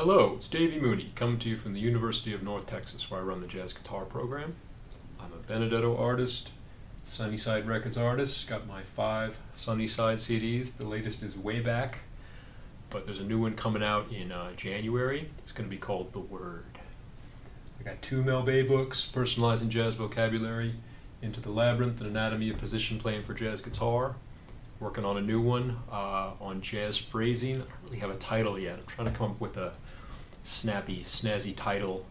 Hello, it's Davey Mooney, coming to you from the University of North Texas, where I run the jazz guitar program. I'm a Benedetto artist, Sunnyside Records artist, got my 5 Sunnyside CDs. The latest is way back, but there's a new one coming out in January. It's going to be called The Word. I got 2 Mel Bay books, Personalizing Jazz Vocabulary, Into the Labyrinth, An Anatomy of Position Playing for Jazz Guitar. Working on a new one on jazz phrasing. I don't really have a title yet. I'm trying to come up with a snappy, snazzy title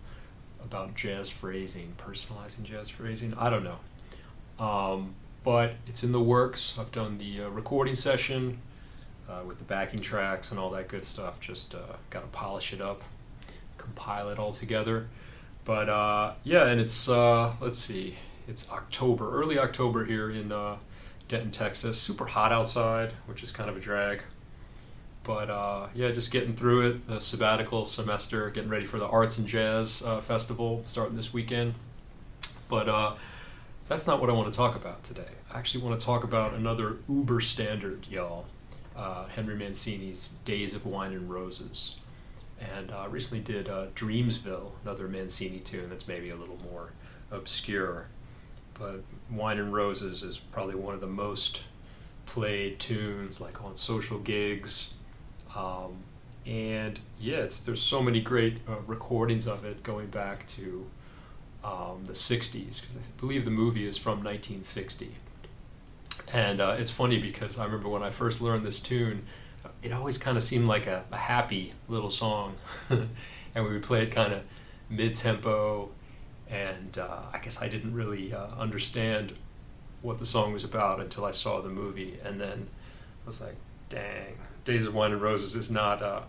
about jazz phrasing, personalizing jazz phrasing. I don't know. But it's in the works. I've done the recording session with the backing tracks and all that good stuff. Just got to polish it up, compile it all together. But yeah, and it's, let's see, it's October, early October here in Denton, Texas. Super hot outside, which is kind of a drag. But yeah, just getting through it. The sabbatical semester, getting ready for the Arts and Jazz Festival starting this weekend. But that's not what I want to talk about today. I actually want to talk about another uber standard, y'all. Henry Mancini's Days of Wine and Roses. And recently did Dreamsville, another Mancini tune that's maybe a little more obscure. But Wine and Roses is probably one of the most played tunes, like on social gigs. And yeah, there's so many great recordings of it going back to the 60s, because I believe the movie is from 1960. And it's funny because I remember when I first learned this tune, it always kind of seemed like a happy little song. And we would play it kind of mid-tempo. And I guess I didn't really understand what the song was about until I saw the movie, and then I was like, dang, Days of Wine and Roses is not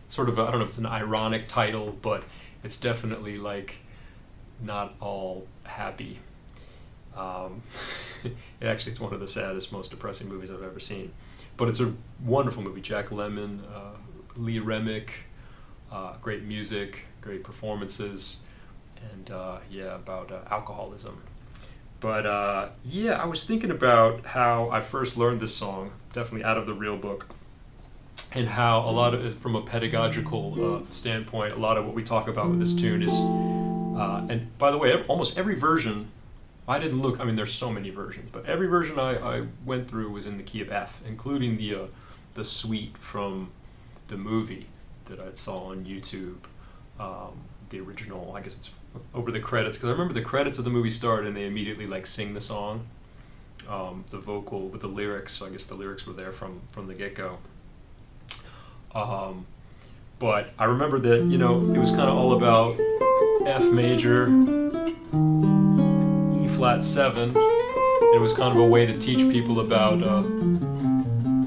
sort of, I don't know if it's an ironic title, but it's definitely like not all happy. It's one of the saddest, most depressing movies I've ever seen. But it's a wonderful movie. Jack Lemmon, Lee Remick, great music, great performances. And yeah, about alcoholism. But yeah, I was thinking about how I first learned this song, definitely out of the real book, and how a lot of it, from a pedagogical standpoint, a lot of what we talk about with this tune is, and by the way, almost every version, I didn't look, I mean, there's so many versions, but every version I went through was in the key of F, including the suite from the movie that I saw on YouTube. The original, I guess it's over the credits, because I remember the credits of the movie started and they immediately like sing the song, the vocal with the lyrics, so I guess the lyrics were there from the get-go. But I remember that, it was kind of all about F major, E flat 7, and it was kind of a way to teach people about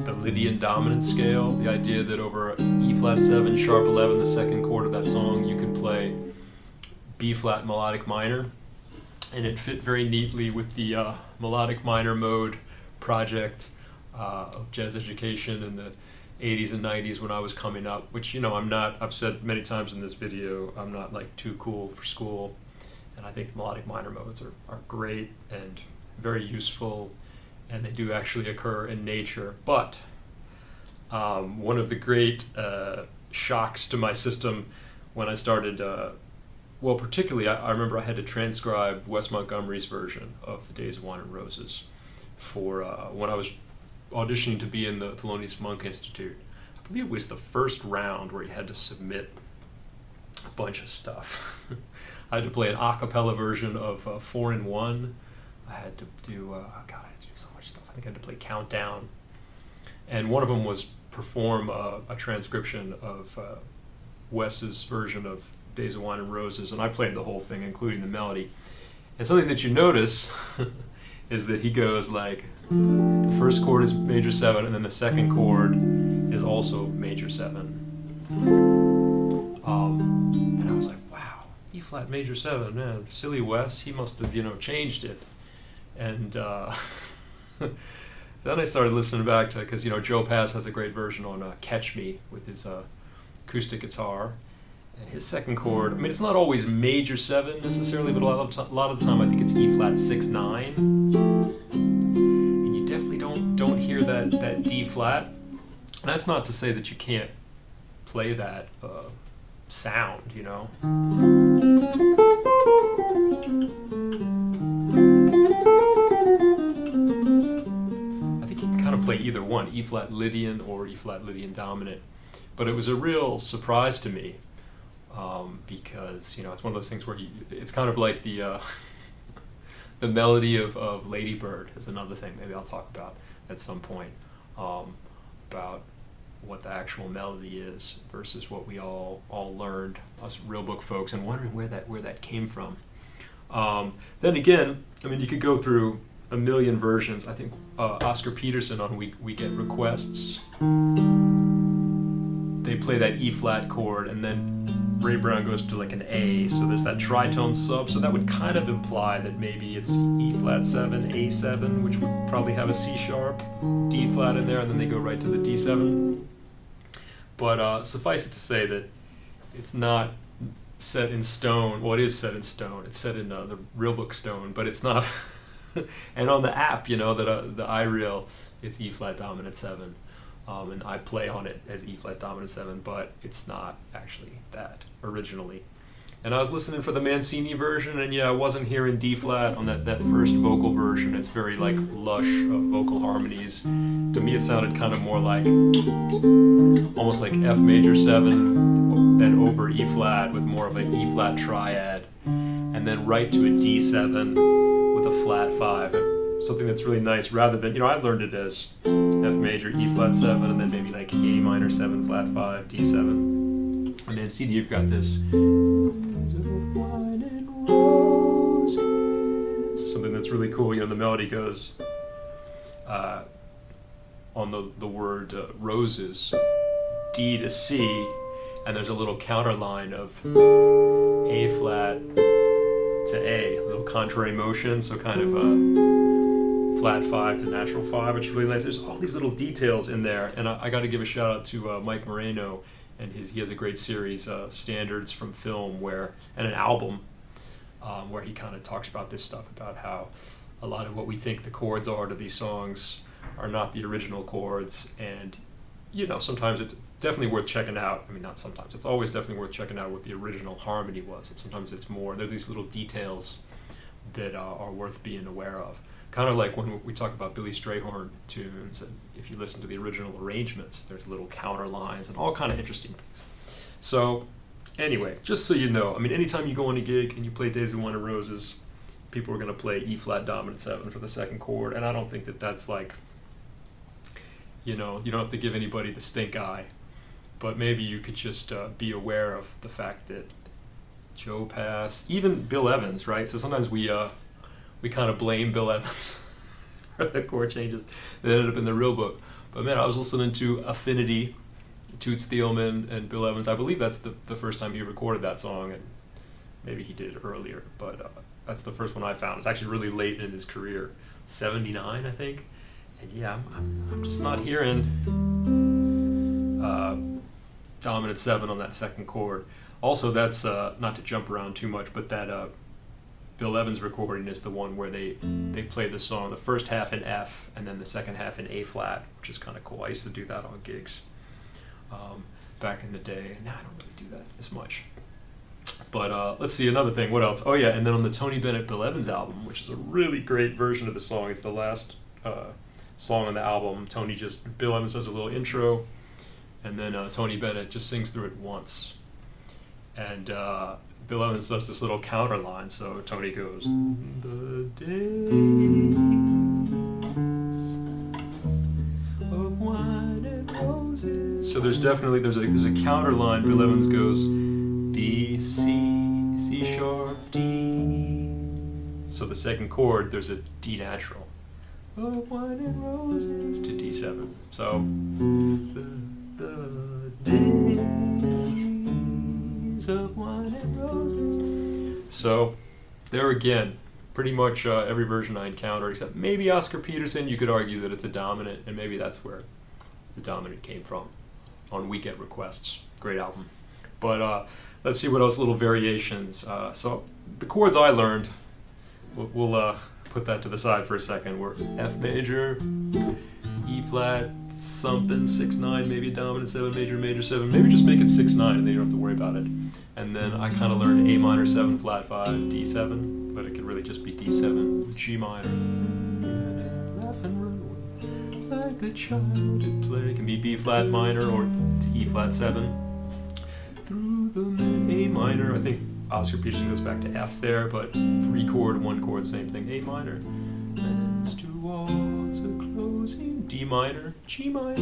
the Lydian dominant scale, the idea that over E flat 7, sharp 11, the second chord of that song, you can play B flat melodic minor, and it fit very neatly with the melodic minor mode project of jazz education in the 80s and 90s when I was coming up, which, I've said many times in this video, I'm not like too cool for school, and I think the melodic minor modes are great and very useful, and they do actually occur in nature. But one of the great shocks to my system when I started, particularly I remember I had to transcribe Wes Montgomery's version of the Days of Wine and Roses for when I was auditioning to be in the Thelonious Monk Institute. I believe it was the first round where you had to submit a bunch of stuff. I had to play an a cappella version of 4-in-1. I had to do, I had to do so much stuff. I think I had to play Countdown. And one of them was perform a transcription of Wes's version of Days of Wine and Roses, and I played the whole thing, including the melody. And something that you notice is that he goes like, the first chord is major 7, and then the second chord is also major 7. And I was like, wow, E flat major 7, man, silly Wes, he must have, changed it. And then I started listening back to, because, Joe Pass has a great version on Catch Me with his acoustic guitar. And his second chord, I mean, it's not always major 7 necessarily, but a lot of the time I think it's E flat 6-9. And you definitely don't hear that D flat. And that's not to say that you can't play that sound, you know. I think you can kind of play either one, E flat Lydian or E flat Lydian dominant. But it was a real surprise to me because, you know, it's one of those things where it's kind of like the the melody of Lady Bird is another thing maybe I'll talk about at some point, about what the actual melody is versus what we all learned, us real book folks, and wondering where that came from. Then again, I mean, you could go through a million versions. I think Oscar Peterson on We Get Requests, they play that E flat chord, and then Ray Brown goes to like an A, so there's that tritone sub, so that would kind of imply that maybe it's E flat 7, A7, which would probably have a C sharp, D flat in there, and then they go right to the D7. But suffice it to say that it's not set in stone. Well, it is set in stone. It's set in the real book stone, but it's not. And on the app, you know, the iReal, it's E flat dominant 7. And I play on it as E flat dominant 7, but it's not actually that originally. And I was listening for the Mancini version, and yeah, I wasn't hearing D flat on that first vocal version. It's very like lush vocal harmonies. To me, it sounded kind of more like almost like F major 7, then over E flat with more of an E flat triad, and then right to a D7 with a flat 5. Something that's really nice, rather than, you know, I learned it as F major, E flat 7, and then maybe like A minor 7, flat 5, D7. And then CD, you've got this something that's really cool. You know, the melody goes on the word roses, D to C, and there's a little counter line of A flat to A, a little contrary motion, so kind of flat 5 to natural 5, which is really nice. There's all these little details in there, and I got to give a shout out to Mike Moreno, and he has a great series, Standards from Film, and an album where he kind of talks about this stuff, about how a lot of what we think the chords are to these songs are not the original chords, and, you know, sometimes it's definitely worth checking out. I mean, not sometimes, it's always definitely worth checking out what the original harmony was, and sometimes it's more, there are these little details that are worth being aware of. Kind of like when we talk about Billy Strayhorn tunes, and if you listen to the original arrangements, there's little counter lines and all kind of interesting things. So anyway, just so you know, I mean, anytime you go on a gig and you play Days of Wine and Roses, people are going to play E flat dominant 7 for the second chord, and I don't think that that's like, you know, you don't have to give anybody the stink eye, but maybe you could just be aware of the fact that Joe Pass, even Bill Evans, right? So sometimes we kind of blame Bill Evans for the chord changes that ended up in the real book. But man, I was listening to Affinity, Toots, Thielmans, and Bill Evans. I believe that's the first time he recorded that song, and maybe he did it earlier, but that's the first one I found. It's actually really late in his career, 79, I think. And yeah, I'm just not hearing dominant 7 on that second chord. Also, that's not to jump around too much, but that Bill Evans recording is the one where they play the song, the first half in F, and then the second half in A flat, which is kind of cool. I used to do that on gigs back in the day. Now I don't really do that as much. But let's see, another thing. What else? Oh yeah, and then on the Tony Bennett Bill Evans album, which is a really great version of the song. It's the last song on the album. Bill Evans does a little intro, and then Tony Bennett just sings through it once. And Bill Evans does this little counter line, so Tony goes, "The days of wine and roses." So there's a counter line. Bill Evans goes B, C, C sharp, D. So the second chord, there's a D natural. Of wine and roses to D7. So the days of wine and roses. So there again, pretty much every version I encounter, except maybe Oscar Peterson, you could argue that it's a dominant, and maybe that's where the dominant came from on We Get Requests. Great album. But let's see what else, little variations. So the chords I learned, we'll put that to the side for a second, were F major, E flat something 6/9, maybe a dominant 7 major, major 7, maybe just make it 6/9 and then you don't have to worry about it. And then I kind of learned A minor 7 flat 5 D7, but it could really just be D7 G minor. And laugh and run away like a child at play. It can be B flat minor or E flat 7 through the A minor. I think Oscar Peterson goes back to F there, but 3 chord, 1 chord, same thing. A minor. And towards a closing D minor, G minor.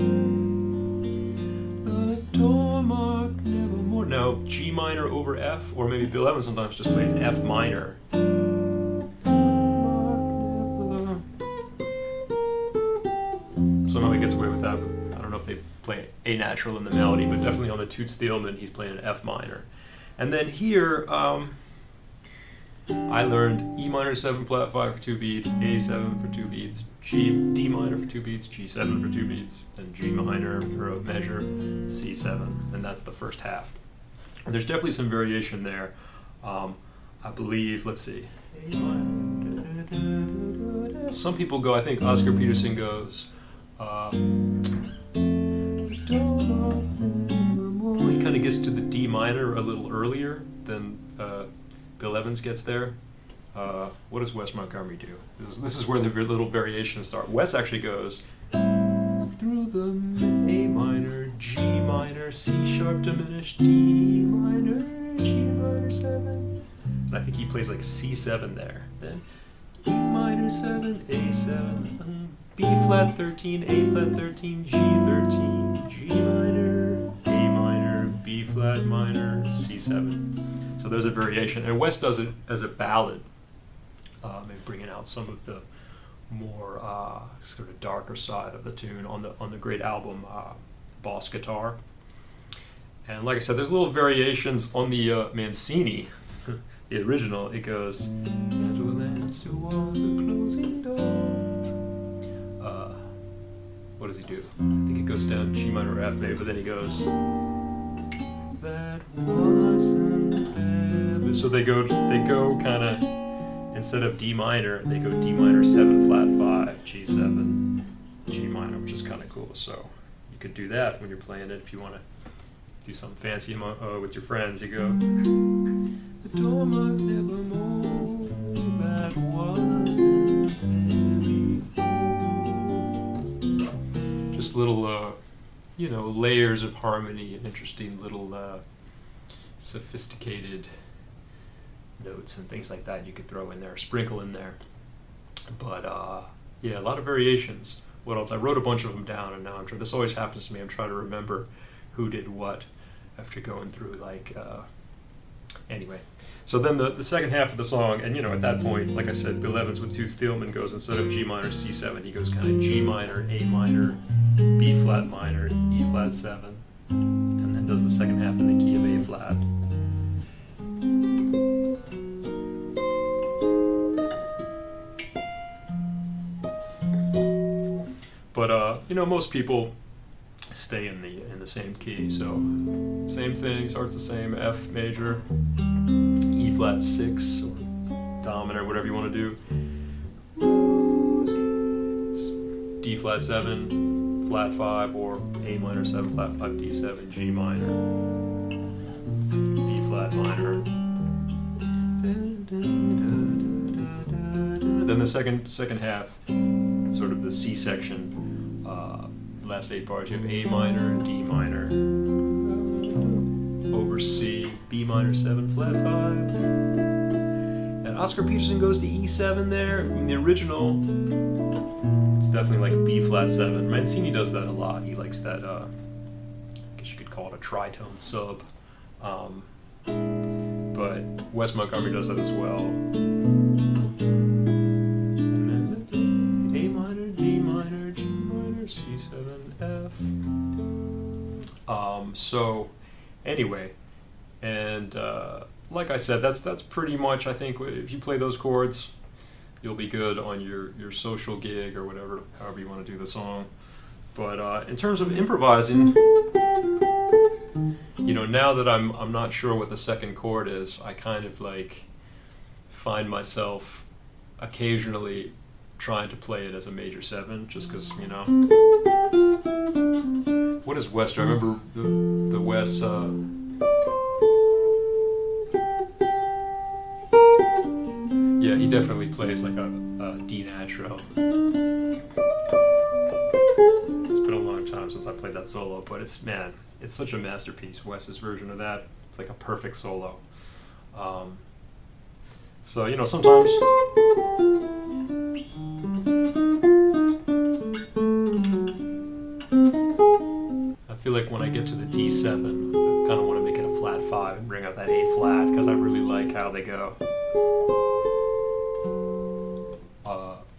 The door mark nevermore. Now G minor over F, or maybe Bill Evans sometimes just plays F minor. Somehow he gets away with that. I don't know if they play A natural in the melody, but definitely on the Toots Thielman he's playing an F minor. And then here, I learned E minor 7 flat 5 for 2 beats, A7 for 2 beats, D minor for 2 beats, G7 for 2 beats, and G minor for a measure, C7, and that's the first half. And there's definitely some variation there. I believe, let's see, A minor, some people go, I think Oscar Peterson goes, he kind of gets to the D minor a little earlier than Bill Evans gets there. What does Wes Montgomery do? This is where the little variations start. Wes actually goes through the A minor, G minor, C sharp diminished, D minor, G minor 7. And I think he plays like C7 there. Then E minor 7, A7, B flat 13, A flat 13, G 13, G minor, A minor, B flat minor, C7. So there's a variation, and Wes does it as a ballad, maybe bringing out some of the more sort of darker side of the tune on the great album Boss Guitar. And like I said, there's little variations on the Mancini, the original. It goes, "That will answer towards a closing door." What does he do? I think it goes down G minor or F maybe, but then he goes, "That wasn't there." So they go kind of, instead of D minor, they go D minor 7 flat 5, G7, G minor, which is kind of cool. So you could do that when you're playing it if you want to do something fancy with your friends. You go, "The door mark nevermore, that wasn't there before." Just little, layers of harmony and interesting little sophisticated notes and things like that you could throw in there, sprinkle in there. But yeah, a lot of variations. What else? I wrote a bunch of them down, and now I'm trying. This always happens to me. I'm trying to remember who did what after going through anyway. So then the second half of the song, and at that point, like I said, Bill Evans with Toots Thielman goes, instead of G minor C7, he goes kind of G minor, A minor, B flat minor, E flat 7, and then does the second half in the key of A flat. But most people stay in the same key. So same thing, starts the same, F major, E flat 6, or dominant, whatever you want to do. D flat 7, flat 5, or A minor 7 flat 5, D7, G minor, B flat minor. Then the second half, sort of the C section. Last 8 bars, you have A minor, D minor, over C, B minor 7 flat 5, and Oscar Peterson goes to E7 there. In the original, it's definitely like B flat 7. Mancini does that a lot. He likes that. I guess you could call it a tritone sub, but Wes Montgomery does that as well. C7, F. So anyway, and like I said, that's pretty much, I think, if you play those chords, you'll be good on your social gig or whatever, however you want to do the song. But in terms of improvising, now that I'm not sure what the second chord is, I kind of find myself occasionally trying to play it as a major 7, just because, What is Wes? I remember the Wes. Yeah, he definitely plays like a D natural. It's been a long time since I played that solo, but it's such a masterpiece. Wes's version of that, it's like a perfect solo. So sometimes. I feel like when I get to the D7, I kind of want to make it a flat 5 and bring out that A flat because I really like how they go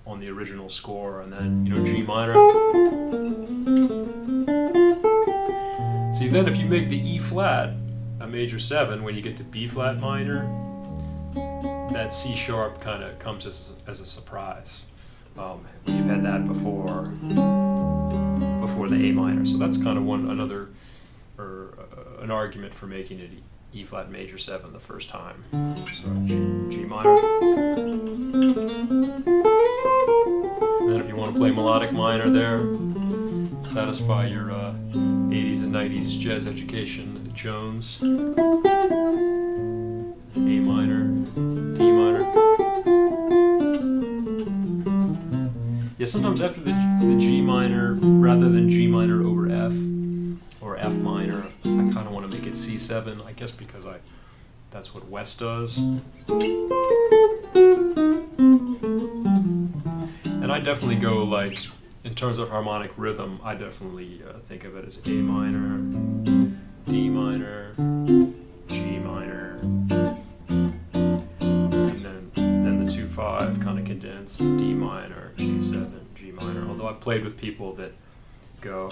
on the original score, and then G minor. See, then if you make the E flat a major 7, when you get to B flat minor, that C sharp kind of comes as a surprise. You've had that before the A minor, so that's kind of an argument for making it E flat major 7 the first time. So G minor. And then if you want to play melodic minor there, satisfy your 80s and 90s jazz education, Jones. A minor, D minor. Yeah, sometimes after the G minor, rather than G minor over F or F minor, I kind of want to make it C7, I guess because that's what Wes does. And I definitely go in terms of harmonic rhythm, I definitely think of it as A minor, D minor, G minor, and then the 2/5 kind of condensed, D minor, G7, G minor. Although I've played with people that go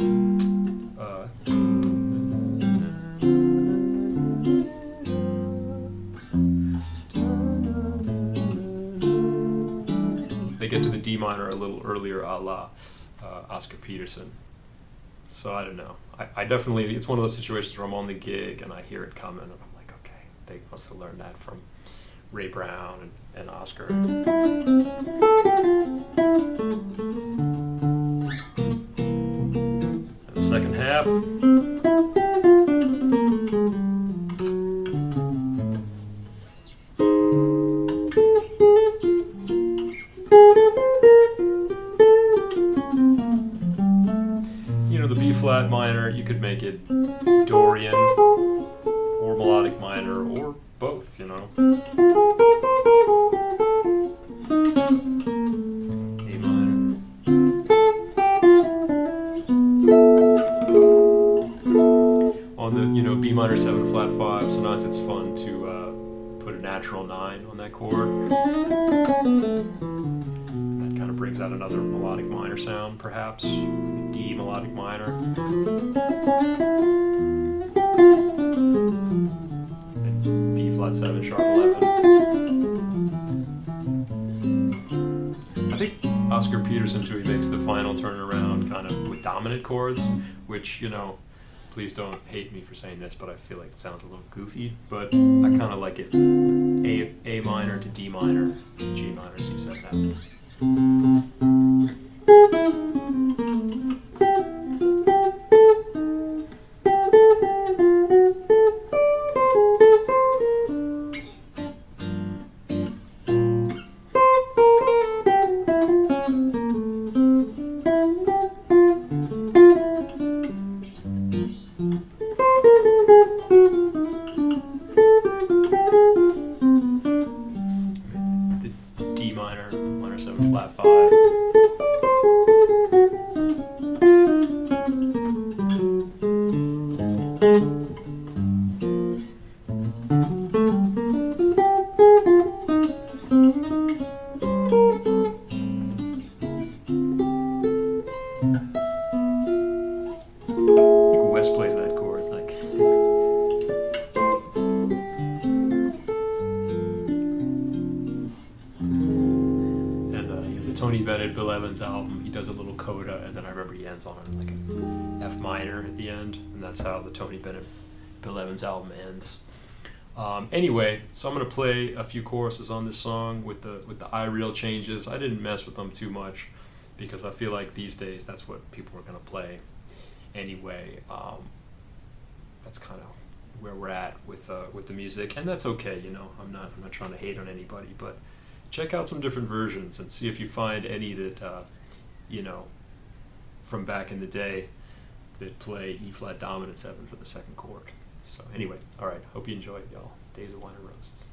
they get to the D minor a little earlier, a la Oscar Peterson. So I don't know. I definitely, it's one of those situations where I'm on the gig and I hear it coming and I'm like, okay, they must have learned that from Ray Brown and Oscar. And the second half. The B flat minor, you could make it Dorian or melodic minor or both, A minor. On the, B minor 7 flat 5, sometimes it's fun to put a natural 9 on that chord. That kind of brings out another melodic minor sound, perhaps. D melodic minor. And B flat 7 sharp 11. I think Oscar Peterson too, he makes the final turnaround kind of with dominant chords, which, please don't hate me for saying this, but I feel like it sounds a little goofy, but I kind of like it. A minor to D minor, G minor, C7. Minor 7 flat 5. Wes plays that chord Tony Bennett, Bill Evans album, he does a little coda, and then I remember he ends on an F minor at the end, and that's how the Tony Bennett, Bill Evans album ends. Anyway, so I'm going to play a few choruses on this song with the I reel changes. I didn't mess with them too much because I feel like these days that's what people are going to play. anyway, that's kind of where we're at with the music, and that's okay. You know, I'm not trying to hate on anybody, but check out some different versions and see if you find any that you know, from back in the day that play E flat dominant 7 for the second chord. So anyway, all right. Hope you enjoyed, y'all. Days of Wine and Roses.